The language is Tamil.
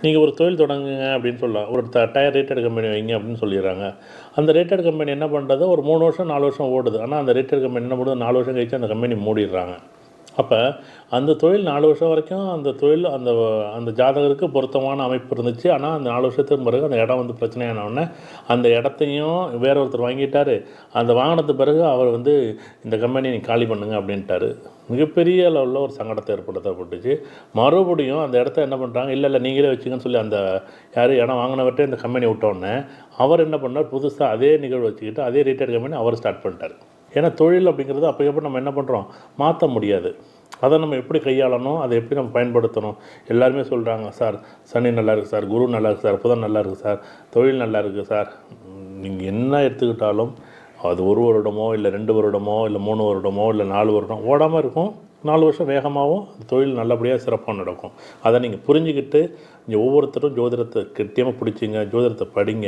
நீங்கள் ஒரு தொழில் தொடங்குங்க அப்படின்னு சொல்லலாம். ஒரு டயர் ரேட்டட் கம்பெனி வைங்க அப்படின்னு சொல்லிடுறாங்க. அந்த ரேட்டட் கம்பெனி என்ன பண்ணுறது, ஒரு 3 வருஷம் 4 வருஷம் ஓடுது. ஆனால் அந்த ரேட்டட் கம்பெனி என்ன பண்ணுது, 4 வருஷம் கழிச்சு அந்த கம்பெனி மூடிடுறாங்க. அப்போ அந்த தொழில் 4 வருஷம் வரைக்கும் அந்த தொழில் அந்த அந்த ஜாதகருக்கு பொருத்தமான அமைப்பு இருந்துச்சு. ஆனால் அந்த 4 வருஷத்துக்கு பிறகு அந்த இடம் வந்து பிரச்சனையானவுடனே அந்த இடத்தையும் வேற ஒருத்தர் வாங்கிட்டார். அந்த வாங்கினது பிறகு அவர் வந்து இந்த கம்பெனியை நீ காலி பண்ணுங்க அப்படின்ட்டாரு. மிகப்பெரிய அளவில் ஒரு சங்கடத்தை ஏற்படுத்தப்பட்டுச்சு. மறுபடியும் அந்த இடத்த என்ன பண்ணுறாங்க, இல்லை இல்லை நீங்களே வச்சுக்கன்னு சொல்லி அந்த யார் இடம் வாங்கினவர்கிட்ட இந்த கம்பெனி விட்டோன்னே அவர் என்ன பண்ணார், புதுசாக அதே நிகழ்வு வச்சுக்கிட்டு அதே ரேட்டட் கம்பெனி அவர் ஸ்டார்ட் பண்ணிட்டார். ஏன்னா தொழில் அப்படிங்கிறது அப்போ எப்போ நம்ம என்ன பண்ணுறோம், மாற்ற முடியாது. அதை நம்ம எப்படி கையாளணும், அதை எப்படி நம்ம பயன்படுத்தணும். எல்லாருமே சொல்கிறாங்க, சார் சனி நல்லா இருக்குது சார், குரு நல்லா இருக்குது சார், புதன் நல்லா இருக்குது சார், தொழில் நல்லா இருக்குது சார். நீங்கள் என்ன எடுத்துக்கிட்டாலும் அது 1 வருடமோ இல்லை 2 வருடமோ இல்லை 3 வருடமோ இல்லை 4 வருடம் ஓடாமல் இருக்கும். 4 வருஷம் வேகமாகவும் அந்த தொழில் நல்லபடியாக சிறப்பாக நடக்கும். அதை நீங்கள் புரிஞ்சுக்கிட்டு ஒவ்வொருத்தரும் ஜோதிடத்தை கெட்டியமாக பிடிச்சிங்க, ஜோதிடத்தை படிங்க.